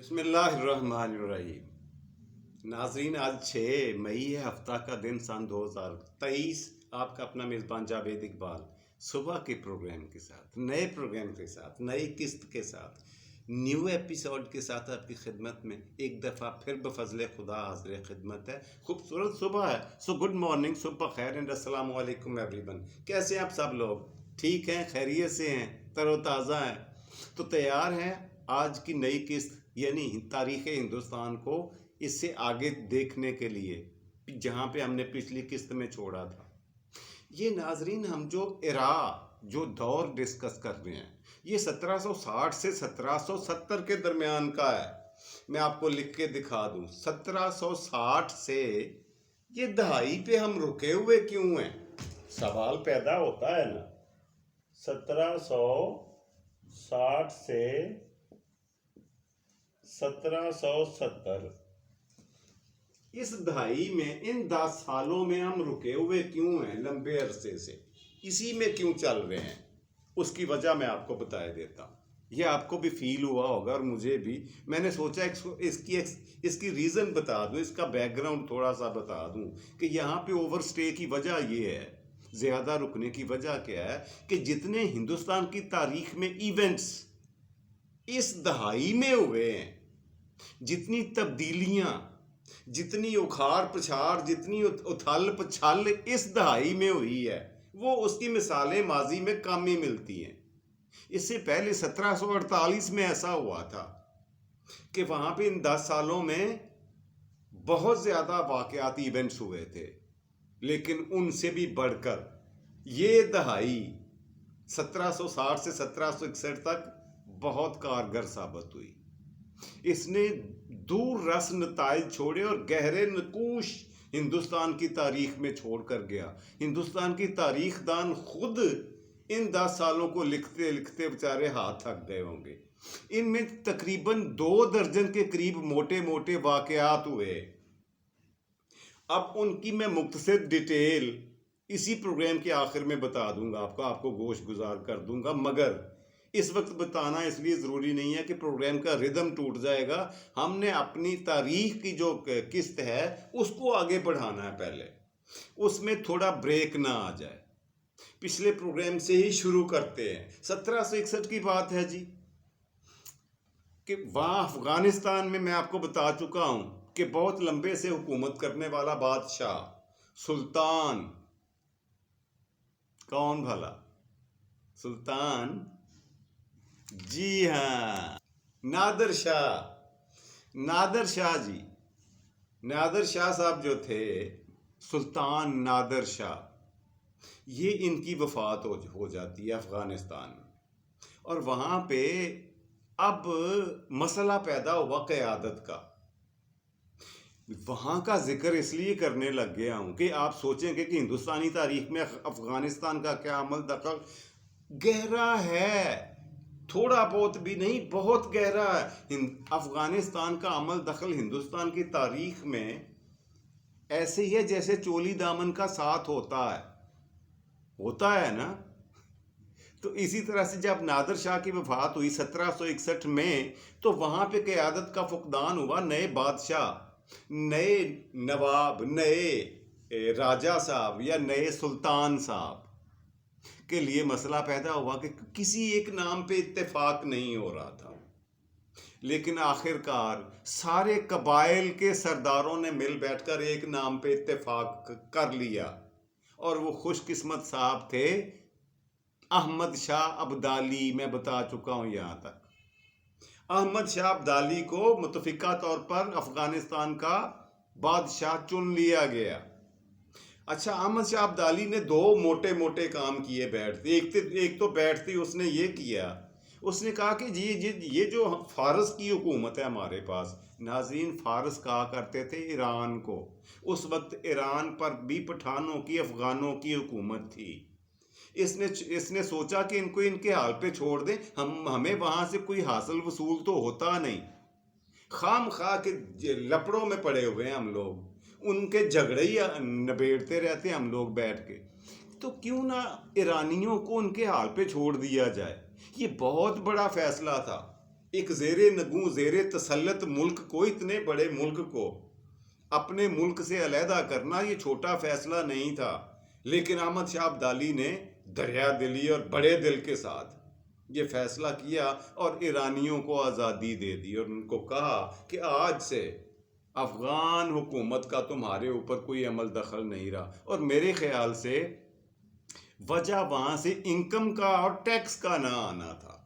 बिस्मिल्लाहिर्रहमानिर्रहीम। नाजरीन, आज 6 मई है, हफ्ता का दिन, सन 2023। आपका अपना मेज़बान जावेद इकबाल सुबह के प्रोग्राम के साथ, नए प्रोग्राम के साथ, नई किस्त के साथ, न्यू एपिसोड के साथ आपकी खिदमत में एक दफ़ा फिर बफजले खुदा हाजिर खिदमत है। खूबसूरत सुबह है, सो गुड मॉर्निंग, सुबह खैर एंड अस्सलाम वालेकुम एवरीवन। कैसे हैं आप सब लोग? ठीक हैं, खैरियत से हैं, तरोताज़ा हैं? तो तैयार हैं आज की नई किस्त यानी तारीख़ हिंदुस्तान को इससे आगे देखने के लिए, जहाँ पे हमने पिछली किस्त में छोड़ा था। ये नाजरीन, हम जो दौर डिस्कस कर रहे हैं, ये 1760 से 1770 के दरमियान का है। मैं आपको लिख के दिखा दूं, 1760 से ये दहाई पे हम रुके हुए क्यों हैं? सवाल पैदा होता है ना। 1760 से 1770, इस दहाई में, इन 10 सालों में हम रुके हुए क्यों हैं? लंबे अरसे से इसी में क्यों चल रहे हैं? उसकी वजह मैं आपको बता देता हूँ। ये आपको भी फील हुआ होगा और मुझे भी। मैंने सोचा इसकी रीज़न बता दूं, इसका बैकग्राउंड थोड़ा सा बता दूं कि यहाँ पे ओवर स्टे की वजह ये है, ज़्यादा रुकने की वजह क्या है कि जितने हिंदुस्तान की तारीख में इवेंट्स इस दहाई में हुए हैं, जितनी तब्दीलियां, जितनी उखाड़ पछाड़, जितनी उथल पछल इस दहाई में हुई है, वो उसकी मिसालें माजी में कम ही मिलती हैं। इससे पहले 1748 में ऐसा हुआ था कि वहां पे इन 10 सालों में बहुत ज़्यादा वाक़यात इवेंट्स हुए थे, लेकिन उनसे भी बढ़कर ये दहाई 1760 से 1761 तक बहुत कारगर साबित हुई। इसने दूर रस नताइज छोड़े और गहरे नकूश हिंदुस्तान की तारीख में छोड़ कर गया। हिंदुस्तान की तारीखदान खुद इन 10 सालों को लिखते लिखते बेचारे हाथ थक गए होंगे। इनमें तकरीबन 2 दर्जन के करीब मोटे मोटे वाकयात हुए। अब उनकी मैं मुख्तसर डिटेल इसी प्रोग्राम के आखिर में बता दूंगा, आपको गोश गुजार कर दूंगा, मगर इस वक्त बताना इसलिए ज़रूरी नहीं है कि प्रोग्राम का रिदम टूट जाएगा। हमने अपनी तारीख की जो किस्त है उसको आगे बढ़ाना है, पहले उसमें थोड़ा ब्रेक ना आ जाए। पिछले प्रोग्राम से ही शुरू करते हैं। 1761 की बात है जी, कि वहाँ अफगानिस्तान में मैं आपको बता चुका हूँ कि बहुत लंबे से हुकूमत करने वाला बादशाह सुल्तान, कौन भला? सुल्तान, जी हाँ, नादर शाह। नादर शाह जी, नादर शाह साहब जो थे, सुल्तान नादर शाह, ये इनकी वफात हो जाती है अफगानिस्तान में। और वहाँ पे अब मसला पैदा हुआ क़यादत का। वहाँ का जिक्र इसलिए करने लग गया हूँ कि आप सोचेंगे कि हिंदुस्तानी तारीख में अफगानिस्तान का क्या अमल दखल गहरा है। थोड़ा बहुत भी नहीं, बहुत गहरा है। अफगानिस्तान का अमल दखल हिंदुस्तान की तारीख में ऐसे ही है जैसे चोली दामन का साथ होता है ना। तो इसी तरह से जब नादर शाह की वफात हुई 1761 में, तो वहाँ पे क़यादत का फुकदान हुआ। नए बादशाह, नए नवाब, नए राजा साहब या नए सुल्तान साहब के लिए मसला पैदा हुआ कि किसी एक नाम पे इत्तेफाक नहीं हो रहा था। लेकिन आखिरकार सारे कबाइल के सरदारों ने मिल बैठकर एक नाम पे इत्तेफाक कर लिया, और वो खुशकिस्मत साहब थे अहमद शाह अब्दाली। मैं बता चुका हूँ यहाँ तक। अहमद शाह अब्दाली को मुतफिका तौर पर अफगानिस्तान का बादशाह चुन लिया गया। अच्छा, अहमद शाह अब्दाली ने 2 मोटे मोटे काम किए बैठते। एक तो बैठते उसने ये किया, उसने कहा कि जी ये जो फारस की हुकूमत है हमारे पास, नाज़रीन फ़ारस कहा करते थे ईरान को। उस वक्त ईरान पर भी पठानों की, अफ़गानों की हुकूमत थी। इसने सोचा कि इनको इनके हाल पे छोड़ दें, हमें वहाँ से कोई हासिल वसूल तो होता नहीं, खाम खा के लपड़ों में पड़े हुए हैं हम लोग, उनके झगड़े ही निबेड़ते रहते हैं हम लोग बैठ के। तो क्यों ना ईरानियों को उनके हाल पे छोड़ दिया जाए। ये बहुत बड़ा फैसला था। एक ज़ेरे नगू ज़ेरे तसल्लत मुल्क को, इतने बड़े मुल्क को अपने मुल्क से अलहदा करना ये छोटा फैसला नहीं था। लेकिन अहमद शाह अब्दाली ने दरिया दिली और बड़े दिल के साथ ये फैसला किया और ईरानियों को आज़ादी दे दी और उनको कहा कि आज से अफ़गान हुकूमत का तुम्हारे ऊपर कोई अमल दखल नहीं रहा। और मेरे ख्याल से वजह वहाँ से इनकम का और टैक्स का ना आना था,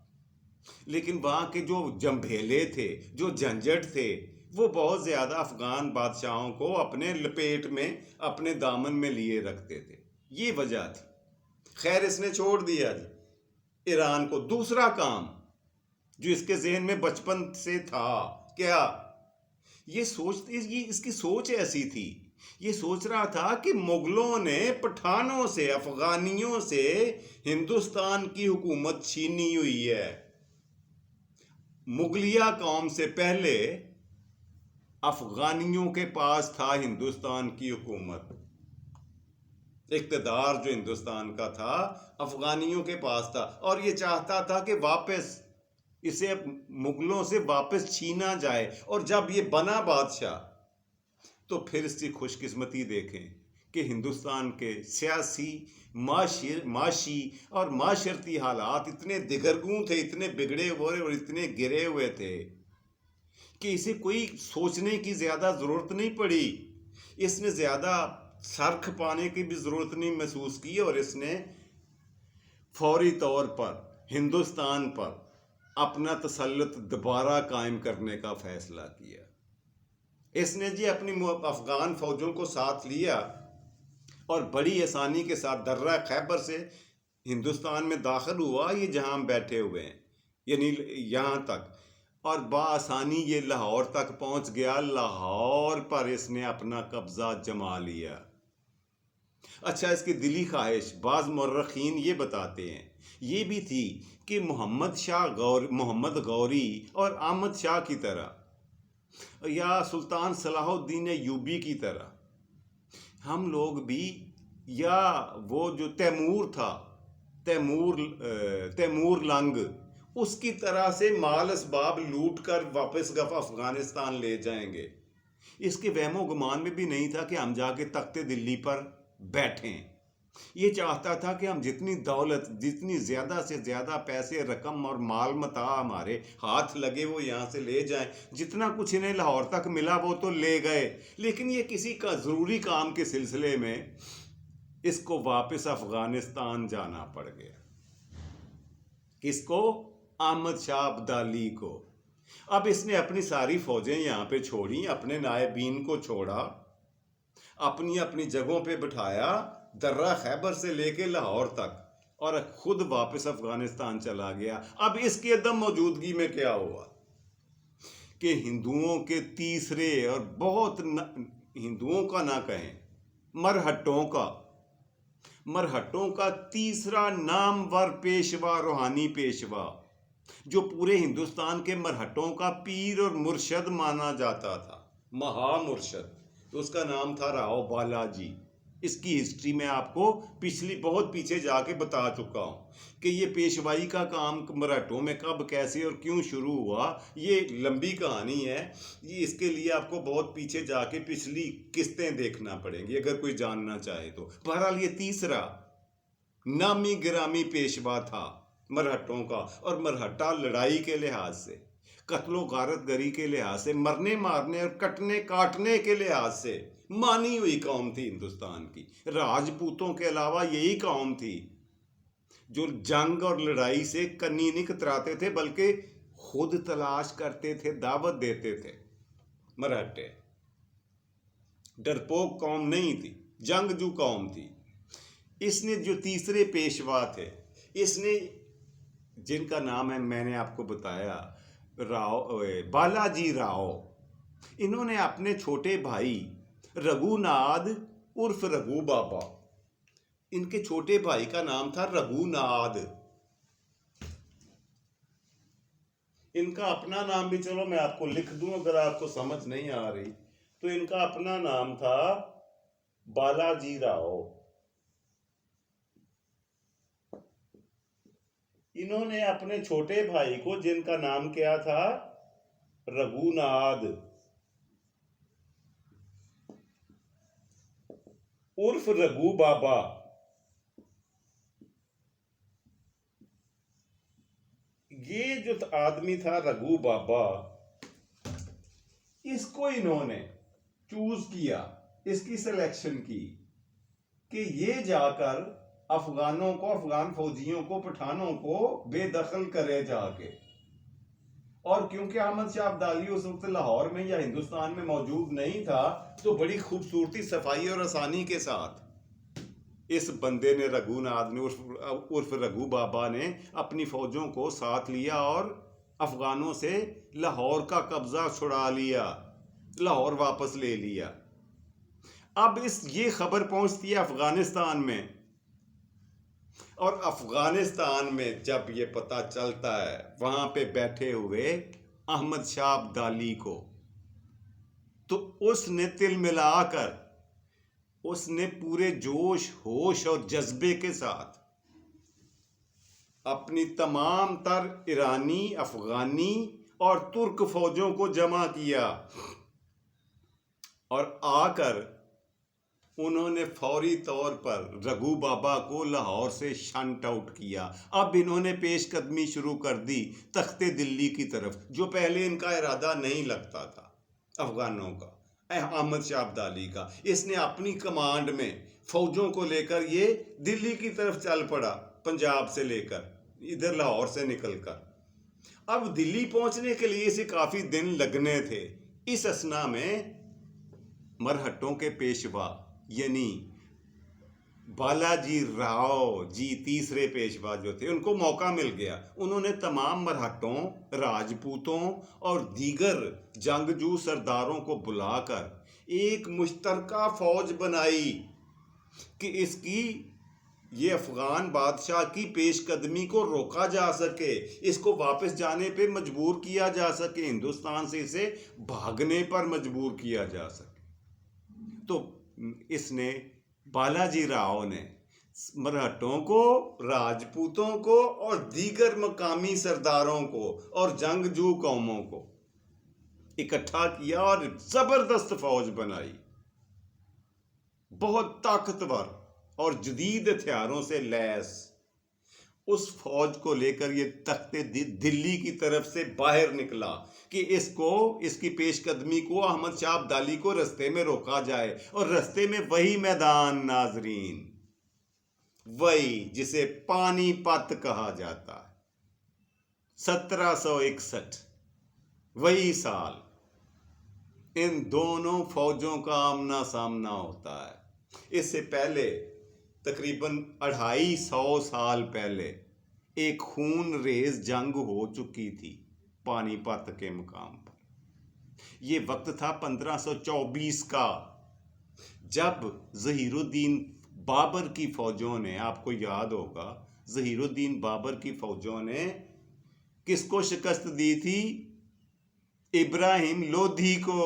लेकिन वहाँ के जो जंभेले थे, जो झंझट थे, वो बहुत ज़्यादा अफ़गान बादशाहों को अपने लपेट में, अपने दामन में लिए रखते थे। ये वजह थी। खैर, इसने छोड़ दिया जी ईरान को। दूसरा काम जो इसके जहन में बचपन से था, क्या ये इसकी सोच ऐसी थी, ये सोच रहा था कि मुगलों ने पठानों से, अफगानियों से हिंदुस्तान की हुकूमत छीनी हुई है। मुगलिया कौम से पहले अफगानियों के पास था हिंदुस्तान की हुकूमत। इक़्तिदार जो हिंदुस्तान का था अफगानियों के पास था, और ये चाहता था कि वापस इसे मुगलों से वापस छीना जाए। और जब ये बना बादशाह तो फिर इसकी खुशकिस्मती देखें कि हिंदुस्तान के सियासी, माशी और माशरती हालात इतने दिगरगूं थे, इतने बिगड़े हुए और इतने गिरे हुए थे कि इसे कोई सोचने की ज़्यादा ज़रूरत नहीं पड़ी। इसने ज़्यादा सरख पाने की भी ज़रूरत नहीं महसूस की और इसने फौरी तौर पर हिंदुस्तान पर अपना तसल्लुत दोबारा कायम करने का फ़ैसला किया। इसने जी अपनी अफ़गान फ़ौजों को साथ लिया और बड़ी आसानी के साथ दर्रा खैबर से हिंदुस्तान में दाखिल हुआ, ये जहाँ हम बैठे हुए हैं, यानी यहाँ तक, और बासानी ये लाहौर तक पहुँच गया। लाहौर पर इसने अपना कब्ज़ा जमा लिया। अच्छा, इसकी दिली ख्वाहिश बाज़ मुर्रखीन ये बताते हैं ये भी थी कि मोहम्मद गौरी और अहमद शाह की तरह या सुल्तान सलाहुद्दीन यूबी की तरह हम लोग भी, या वो जो तैमूर था, तैमूर लंग, उसकी तरह से माल असबाब लूट कर वापस अफगानिस्तान ले जाएंगे। इसके वहमो गुमान में भी नहीं था कि हम जाके तख्ते दिल्ली पर बैठें। ये चाहता था कि हम जितनी दौलत, जितनी ज़्यादा से ज़्यादा पैसे, रकम और माल मता हमारे हाथ लगे वो यहाँ से ले जाएं। जितना कुछ इन्हें लाहौर तक मिला वो तो ले गए, लेकिन ये किसी का ज़रूरी काम के सिलसिले में इसको वापस अफ़गानिस्तान जाना पड़ गया। किसको? अहमद शाह अब्दाली को। अब इसने अपनी सारी फ़ौजें यहाँ पे छोड़ी, अपने नायबीन को छोड़ा, अपनी अपनी जगहों पे बिठाया, दर्रा खैबर से लेके लाहौर तक, और खुद वापस अफगानिस्तान चला गया। अब इसकी अदम मौजूदगी में क्या हुआ कि हिंदुओं के तीसरे और बहुत हिंदुओं का ना कहें, मरहट्टों का तीसरा नामवर पेशवा, रूहानी पेशवा, जो पूरे हिंदुस्तान के मरहट्टों का पीर और मुर्शद माना जाता था, महामुर्शद, तो उसका नाम था राव बालाजी। इसकी हिस्ट्री में आपको पिछली बहुत पीछे जाके बता चुका हूँ कि ये पेशवाई का काम मराठों में कब, कैसे और क्यों शुरू हुआ। ये लंबी कहानी है, ये इसके लिए आपको बहुत पीछे जाके पिछली किस्तें देखना पड़ेंगी अगर कोई जानना चाहे तो। बहरहाल ये तीसरा नामी गिरामी पेशवा था मरहट्टों का, और मरहट्टा लड़ाई के लिहाज से, कत्लो गारतगरी के लिहाज से, मरने मारने और कटने काटने के लिहाज से मानी हुई कौम थी हिंदुस्तान की। राजपूतों के अलावा यही कौम थी जो जंग और लड़ाई से कन्नी नहीं कतराते थे, बल्कि खुद तलाश करते थे, दावत देते थे। मराठे डरपोक कौम नहीं थी, जंगजू कौम थी। इसने जो तीसरे पेशवा थे, इसने, जिनका नाम है मैंने आपको बताया बालाजी राव, इन्होंने अपने छोटे भाई रघुनाथ उर्फ रघु बाबा, इनके छोटे भाई का नाम था रघुनाथ। इनका अपना नाम भी चलो मैं आपको लिख दूं अगर आपको समझ नहीं आ रही, तो इनका अपना नाम था बालाजी राव। इन्होंने अपने छोटे भाई को, जिनका नाम क्या था, रघुनाथ उर्फ रघु बाबा, ये जो आदमी था रघु बाबा, इसको इन्होंने चूज किया, इसकी सिलेक्शन की कि ये जाकर अफगानों को, अफगान फौजियों को, पठानों को बेदखल करे जाके। और क्योंकि अहमद शाह अब्दाली उस वक्त लाहौर में या हिंदुस्तान में मौजूद नहीं था, तो बड़ी खूबसूरती, सफाई और आसानी के साथ इस बंदे ने, रघुनाथ ने उर्फ रघु बाबा ने अपनी फौजों को साथ लिया और अफगानों से लाहौर का कब्जा छुड़ा लिया, लाहौर वापस ले लिया। अब ये खबर पहुंचती है अफगानिस्तान में, और अफगानिस्तान में जब ये पता चलता है वहां पे बैठे हुए अहमद शाह अब्दाली को, तो उसने तिल मिलाकर, उसने पूरे जोश, होश और जज्बे के साथ अपनी तमाम तर ईरानी, अफगानी और तुर्क फौजों को जमा किया और आकर उन्होंने फौरी तौर पर रघु बाबा को लाहौर से शंट आउट किया। अब इन्होंने पेशकदमी शुरू कर दी तख्ते दिल्ली की तरफ, जो पहले इनका इरादा नहीं लगता था अफगानों का, अहमद शाह अब्दाली का। इसने अपनी कमांड में फौजों को लेकर ये दिल्ली की तरफ चल पड़ा, पंजाब से लेकर, इधर लाहौर से निकलकर। अब दिल्ली पहुंचने के लिए इसे काफी दिन लगने थे। इस असना में मरहट्टों के पेशवा यानी बालाजी राव जी, तीसरे पेशवा जो थे, उनको मौका मिल गया। उन्होंने तमाम मरहट्टों, राजपूतों और दीगर जंगजू सरदारों को बुलाकर एक मुश्तरका फौज बनाई कि ये अफगान बादशाह की पेशकदमी को रोका जा सके, इसको वापस जाने पे मजबूर किया जा सके, हिंदुस्तान से इसे भागने पर मजबूर किया जा सके। तो इसने, बालाजी राव ने मराठों को, राजपूतों को और दीगर मकामी सरदारों को और जंगजू कौमों को इकट्ठा किया और जबरदस्त फौज बनाई, बहुत ताकतवर और जदीद हथियारों से लैस। उस फौज को लेकर ये तख्ते दिल्ली की तरफ से बाहर निकला कि इसकी पेशकदमी को, अहमद शाह अब्दाली को रास्ते में रोका जाए। और रास्ते में वही मैदान नाजरीन, वही जिसे पानीपत कहा जाता है, 1761, वही साल इन दोनों फौजों का आमना सामना होता है। इससे पहले तकरीबन 250 साल पहले एक खून रेज जंग हो चुकी थी पानीपत के मुकाम पर। यह वक्त था 1524 का, जब जहीरुद्दीन बाबर की फौजों ने, आपको याद होगा, जहीरुद्दीन बाबर की फौजों ने किसको शिकस्त दी थी? इब्राहिम लोधी को।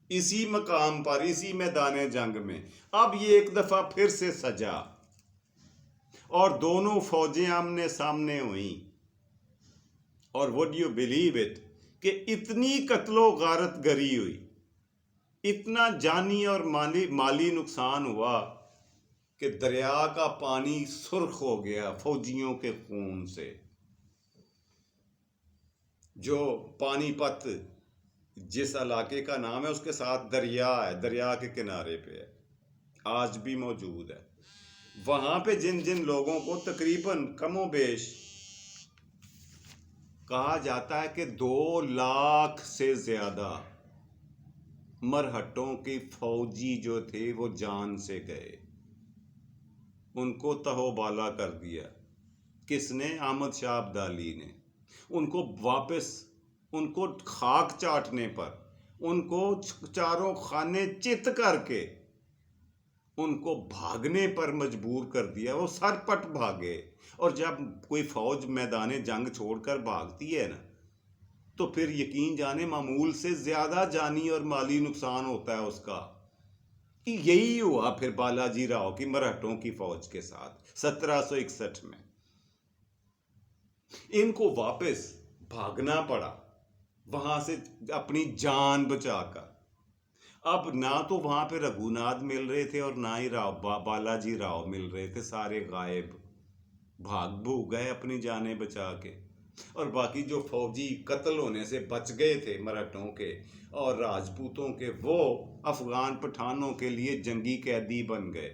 इसी मकाम पर, इसी मैदान जंग में अब ये एक दफा फिर से सजा और दोनों फौजें आमने सामने हुई। और वुड यू बिलीव इट कि इतनी कत्लो गारत गरी हुई, इतना जानी और माली नुकसान हुआ कि दरिया का पानी सुर्ख हो गया फौजियों के खून से। जो पानीपत जिस इलाके का नाम है उसके साथ दरिया है, दरिया के किनारे पे है, आज भी मौजूद है। वहां पे जिन जिन लोगों को तकरीबन कमोबेश कहा जाता है कि 2 लाख से ज्यादा मरहट्टों के फौजी जो थे वो जान से गए, उनको तहोबाला कर दिया। किसने? अहमद शाह अब्दाली ने। उनको वापस, उनको खाक चाटने पर, उनको चारों खाने चित करके उनको भागने पर मजबूर कर दिया। वो सरपट भागे। और जब कोई फौज मैदान जंग छोड़कर भागती है ना, तो फिर यकीन जाने मामूल से ज्यादा जानी और माली नुकसान होता है उसका। कि यही हुआ फिर बालाजी राव की मराठों की फौज के साथ 1761 में। इनको वापस भागना पड़ा वहां से अपनी जान बचाकर। अब ना तो वहां पे रघुनाथ मिल रहे थे और ना ही बालाजी राव मिल रहे थे, सारे गायब, भाग भूग गए अपनी जानें बचा के। और बाकी जो फौजी कत्ल होने से बच गए थे मराठों के और राजपूतों के, वो अफगान पठानों के लिए जंगी कैदी बन गए।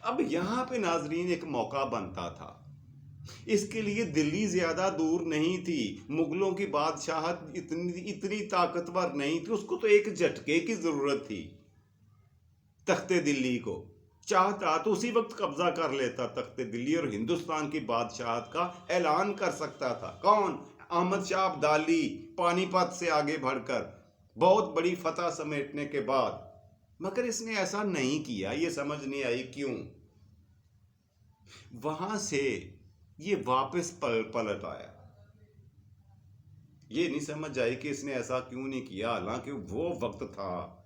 अब यहाँ पे नाजरीन एक मौका बनता था। इसके लिए दिल्ली ज्यादा दूर नहीं थी, मुगलों की बादशाहत इतनी इतनी ताकतवर नहीं थी, उसको तो एक झटके की जरूरत थी। तख्ते दिल्ली को चाहता तो उसी वक्त कब्जा कर लेता तख्ते दिल्ली और हिंदुस्तान की बादशाहत का ऐलान कर सकता था। कौन? अहमद शाह अब्दाली, पानीपत से आगे बढ़कर बहुत बड़ी फतह समेटने के बाद। मगर इसने ऐसा नहीं किया, ये समझ नहीं आई क्यों। वहां से ये वापस पलट आया, ये नहीं समझ आई कि इसने ऐसा क्यों नहीं किया। हालांकि वो वक्त था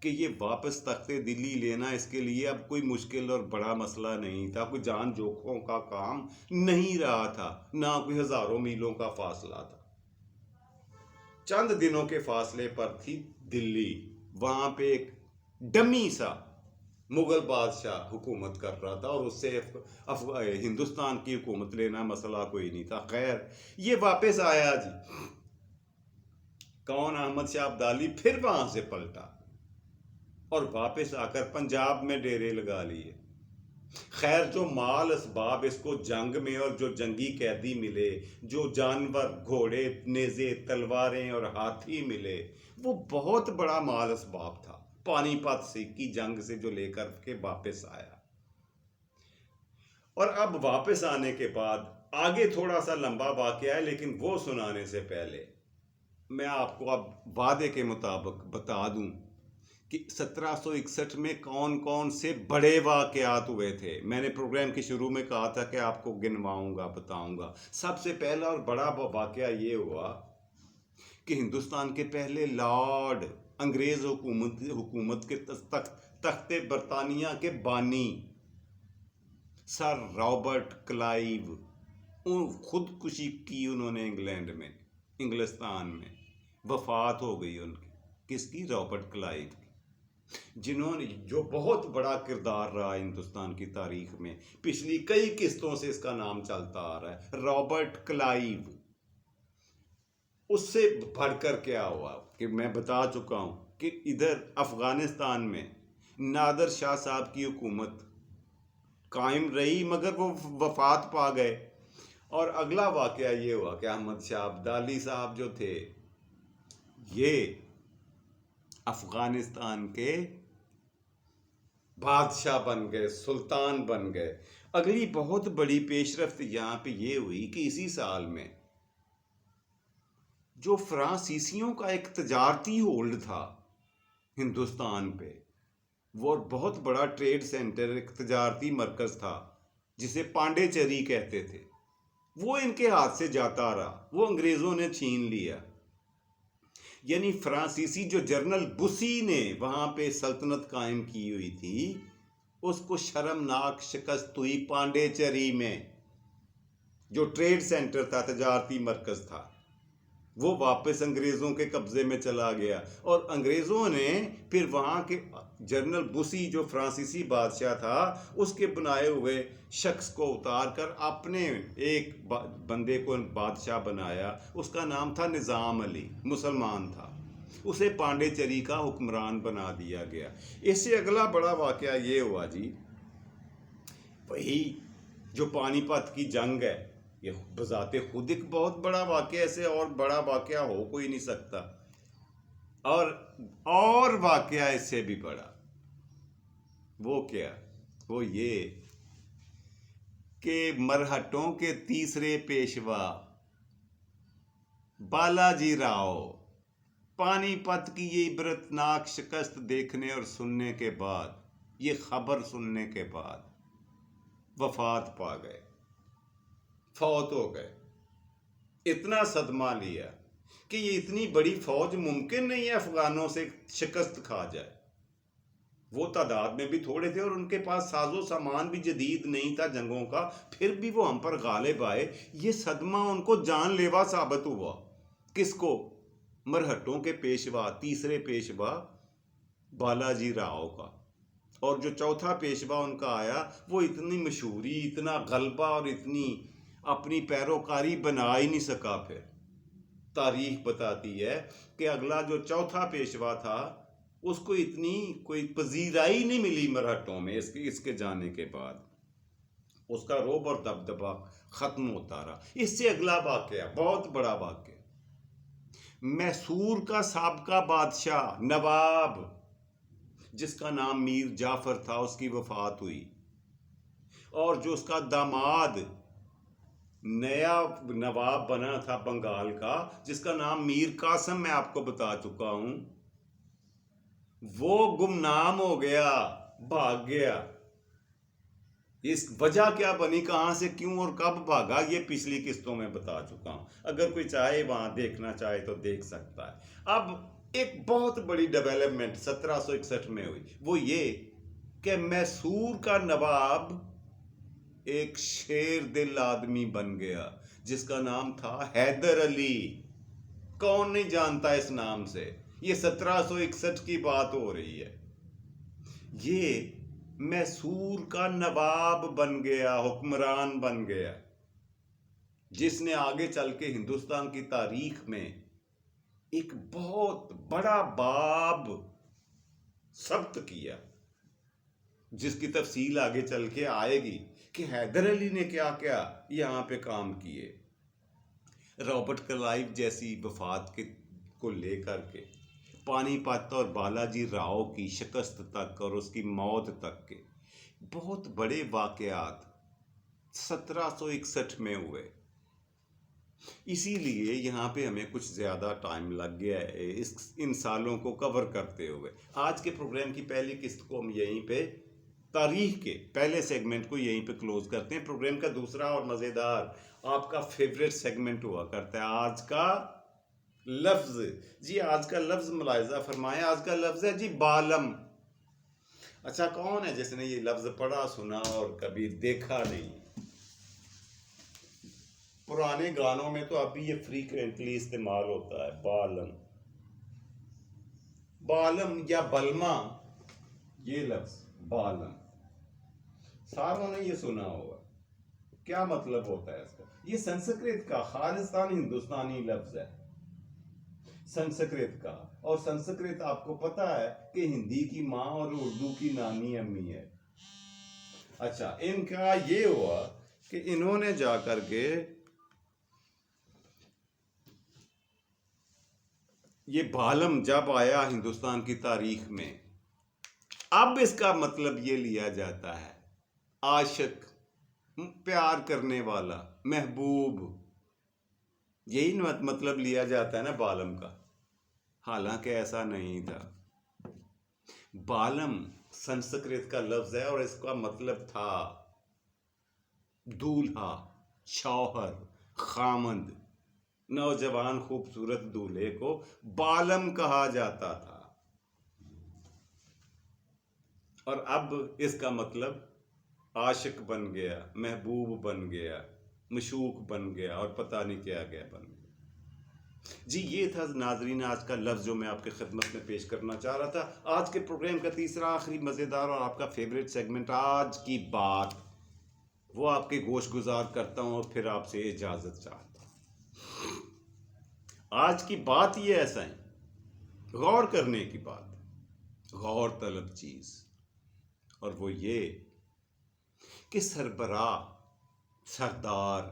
कि ये वापस तख्ते दिल्ली लेना इसके लिए अब कोई मुश्किल और बड़ा मसला नहीं था, कोई जान जोखों का काम नहीं रहा था, ना कोई हजारों मीलों का फासला था। चंद दिनों के फासले पर थी दिल्ली, वहां पे एक डमी सा मुगल बादशाह हुकूमत कर रहा था और उससे हिंदुस्तान की हुकूमत लेना मसला कोई नहीं था। खैर ये वापस आया जी। कौन? अहमद शाह अब्दाली फिर वहां से पलटा और वापस आकर पंजाब में डेरे लगा लिए। खैर जो माल असबाब इसको जंग में और जो जंगी कैदी मिले, जो जानवर, घोड़े, नेज़े, तलवारें और हाथी मिले, वो बहुत बड़ा माल असबाब था। पानीपत से की जंग से जो लेकर के वापस आया। और अब वापस आने के बाद आगे थोड़ा सा लंबा वाकया है, लेकिन वो सुनाने से पहले मैं आपको अब वादे के मुताबिक बता दूं कि 1761 में कौन कौन से बड़े वाकयात हुए थे। मैंने प्रोग्राम के शुरू में कहा था कि आपको गिनवाऊंगा, बताऊंगा। सबसे पहला और बड़ा वाकया ये हुआ कि हिंदुस्तान के पहले लॉर्ड, अंग्रेज हुकूमत के तख्ते बरतानिया के बानी सर रॉबर्ट क्लाइव, खुदकुशी की उन्होंने इंग्लैंड में, इंग्लिस्तान में। वफात हो गई उनकी। किसकी? रॉबर्ट क्लाइव की, जिन्होंने, जो बहुत बड़ा किरदार रहा हिंदुस्तान की तारीख में। पिछली कई किस्तों से इसका नाम चलता आ रहा है, रॉबर्ट क्लाइव। उससे बढ़कर क्या हुआ कि मैं बता चुका हूं कि इधर अफगानिस्तान में नादर शाह साहब की हुकूमत कायम रही, मगर वो वफात पा गए। और अगला वाकया ये हुआ कि अहमद शाह अब्दाली साहब जो थे, ये अफगानिस्तान के बादशाह बन गए, सुल्तान बन गए। अगली बहुत बड़ी पेशरफ्त यहाँ पे ये हुई कि इसी साल में जो फ्रांसीसियों का एक तजारती होल्ड था हिंदुस्तान पे, वो बहुत बड़ा ट्रेड सेंटर, एक तजारती मरकज था जिसे पांडेचेरी कहते थे, वो इनके हाथ से जाता रहा, वो अंग्रेजों ने छीन लिया। यानी फ्रांसीसी जो जनरल बुसी ने वहां पे सल्तनत कायम की हुई थी, उसको शर्मनाक शिकस्त हुई पांडेचेरी में। जो ट्रेड सेंटर था, तजारती मरकज था, वो वापस अंग्रेजों के कब्जे में चला गया। और अंग्रेजों ने फिर वहां के जनरल बुसी, जो फ्रांसीसी बादशाह था, उसके बनाए हुए शख्स को उतार कर अपने एक बंदे को बादशाह बनाया। उसका नाम था निज़ाम अली, मुसलमान था। उसे पांडेचेरी का हुक्मरान बना दिया गया। इससे अगला बड़ा वाकया ये हुआ जी, वही जो पानीपत की जंग है। ये बजाते खुद एक बहुत बड़ा वाकया, ऐसे और बड़ा वाकया हो कोई नहीं सकता। और वाकया इससे भी बड़ा। वो क्या? वो ये कि मरहटों के तीसरे पेशवा बालाजी राव, पानीपत की ये इबरतनाक शिकस्त देखने और सुनने के बाद, ये खबर सुनने के बाद वफात पा गए, फौत हो गए। इतना सदमा लिया कि ये इतनी बड़ी फौज मुमकिन नहीं है अफगानों से शिकस्त खा जाए। वो तादाद में भी थोड़े थे और उनके पास साजो सामान भी जदीद नहीं था जंगों का, फिर भी वो हम पर गालिब आए। ये सदमा उनको जानलेवा साबित हुआ। किसको? मरहट्टों के पेशवा, तीसरे पेशवा बालाजी राव का। और जो चौथा पेशवा उनका आया, वो इतनी मशहूरी, इतना गलबा और इतनी अपनी पैरोकारी बना ही नहीं सका। फिर तारीख बताती है कि अगला जो चौथा पेशवा था, उसको इतनी कोई पजीराई नहीं मिली मराठों में इसके जाने के बाद। उसका रोब और दबदबा खत्म होता रहा। इससे अगला वाकया बहुत बड़ा वाकया, मैसूर का साबका बादशाह नवाब, जिसका नाम मीर जाफर था, उसकी वफात हुई। और जो उसका दामाद नया नवाब बना था बंगाल का, जिसका नाम मीर कासम मैं आपको बता चुका हूं, वो गुमनाम हो गया, भाग गया। इस वजह क्या बनी, कहां से, क्यों और कब भागा, ये पिछली किस्तों में बता चुका हूं। अगर कोई चाहे वहां देखना चाहे तो देख सकता है। अब एक बहुत बड़ी डेवलपमेंट 1761 में हुई, वो ये कि मैसूर का नवाब एक शेर दिल आदमी बन गया, जिसका नाम था हैदर अली। कौन नहीं जानता इस नाम से? ये 1761 की बात हो रही है। ये मैसूर का नवाब बन गया, हुक्मरान बन गया, जिसने आगे चल के हिंदुस्तान की तारीख में एक बहुत बड़ा बाब सब्त किया, जिसकी तफसील आगे चल के आएगी कि हैदर अली ने क्या क्या यहां पे काम किए। रॉबर्ट क्लाइव जैसी वफात को लेकर के, पानीपत और बालाजी राव की शिकस्त तक और उसकी मौत तक के बहुत बड़े वाकयात 1761 में हुए। इसीलिए यहाँ पे हमें कुछ ज़्यादा टाइम लग गया है इन सालों को कवर करते हुए। आज के प्रोग्राम की पहली किस्त को हम यहीं पे, तारीख के पहले सेगमेंट को यहीं पे क्लोज करते हैं। प्रोग्राम का दूसरा और मज़ेदार आपका फेवरेट सेगमेंट हुआ करता है आज का लफ्ज। जी आज का लफ्ज मुलाहिजा फरमाएं। आज का लफ्ज है जी बालम। अच्छा, कौन है जिसने ये लफ्ज पढ़ा सुना और कभी देखा नहीं? पुराने गानों में तो अभी ये फ्रीक्वेंटली इस्तेमाल होता है, बालम, बालम या बलमा, ये लफ्ज बालम सारों ने ये सुना होगा। क्या मतलब होता है इसका? ये संस्कृत का खालिस्तानी हिंदुस्तानी लफ्ज है, संस्कृत का। और संस्कृत आपको पता है कि हिंदी की माँ और उर्दू की नानी अम्मी है। अच्छा, इनका ये हुआ कि इन्होंने जाकर के ये बालम जब आया हिंदुस्तान की तारीख में, अब इसका मतलब ये लिया जाता है आशिक, प्यार करने वाला, महबूब, यही मतलब लिया जाता है ना बालम का। हालांकि ऐसा नहीं था। बालम संस्कृत का लफ्ज है और इसका मतलब था दूल्हा, शौहर, खामंद। नौजवान खूबसूरत दूल्हे को बालम कहा जाता था। और अब इसका मतलब आशिक बन गया, महबूब बन गया, मशूक बन गया और पता नहीं क्या क्या बन गया। जी ये था नाजरीन आज का लफ्ज़ जो मैं आपके खिदमत में पेश करना चाह रहा था। आज के प्रोग्राम का तीसरा आखिरी मज़ेदार और आपका फेवरेट सेगमेंट आज की बात, वो आपके गोश गुजार करता हूँ और फिर आपसे इजाज़त चाहता हूँ। आज की बात ये ऐसा है, गौर करने की बात, गौर तलब चीज़, और वो ये कि सरबराह, सरदार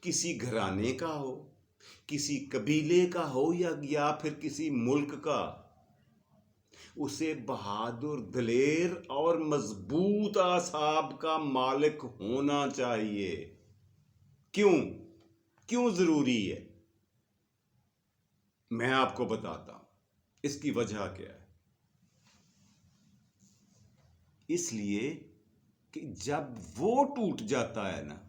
किसी घराने का हो, किसी कबीले का हो या फिर किसी मुल्क का, उसे बहादुर, दलेर और मजबूत आसाब का मालिक होना चाहिए। क्यों जरूरी है, मैं आपको बताता हूं इसकी वजह क्या है। इसलिए कि जब वो टूट जाता है ना,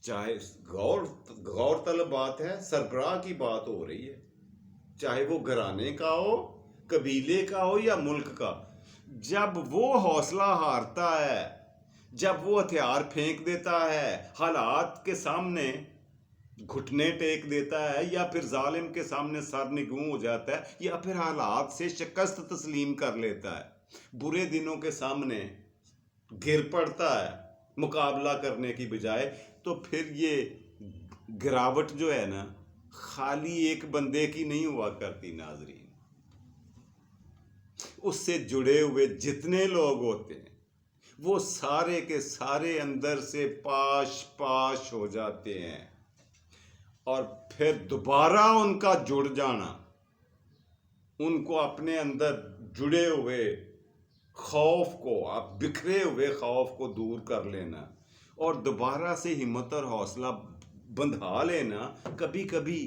चाहे गौर तलब बात है, सरबराह की बात हो रही है, चाहे वो घराने का हो, कबीले का हो या मुल्क का, जब वो हौसला हारता है, जब वो हथियार फेंक देता है, हालात के सामने घुटने टेक देता है, या फिर जालिम के सामने सर निगूं हो जाता है, या फिर हालात से शिकस्त तस्लीम कर लेता है, बुरे दिनों के सामने गिर पड़ता है मुकाबला करने की बजाय, तो फिर ये गिरावट जो है ना, खाली एक बंदे की नहीं हुआ करती नाजरीन। उससे जुड़े हुए जितने लोग होते हैं वो सारे के सारे अंदर से पाश पाश हो जाते हैं, और फिर दोबारा उनका जुड़ जाना, उनको अपने अंदर जुड़े हुए खौफ को, आप बिखरे हुए खौफ को दूर कर लेना और दोबारा से हिम्मत और हौसला बंधा लेना, कभी कभी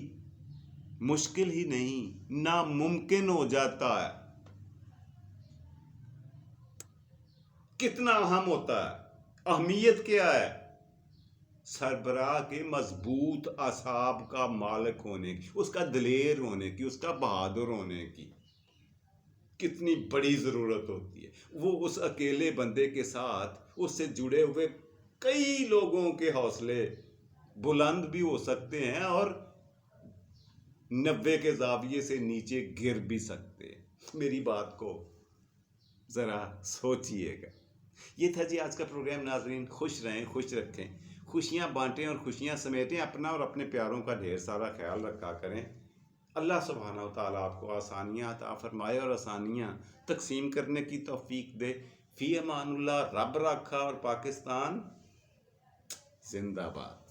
मुश्किल ही नहीं, नामुमकिन हो जाता है। कितना अहम होता है, अहमियत क्या है सरबराह के मजबूत असाब का मालिक होने की, उसका दिलेर होने की, उसका बहादुर होने की कितनी बड़ी ज़रूरत होती है। वो उस अकेले बंदे के साथ उससे जुड़े हुए कई लोगों के हौसले बुलंद भी हो सकते हैं और 90 के जाविये से नीचे गिर भी सकते हैं। मेरी बात को ज़रा सोचिएगा। ये था जी आज का प्रोग्राम नाजरीन। खुश रहें, खुश रखें, खुशियाँ बांटें और खुशियाँ समेटें। अपना और अपने प्यारों का ढेर सारा ख्याल रखा करें। अल्लाह सुब्हानहू तआला आपको आसानियाँ अता फरमाए और आसानियाँ तकसीम करने की तौफीक दे। फ़ी अमानुल्लाह। रब रखा और पाकिस्तान जिंदाबाद।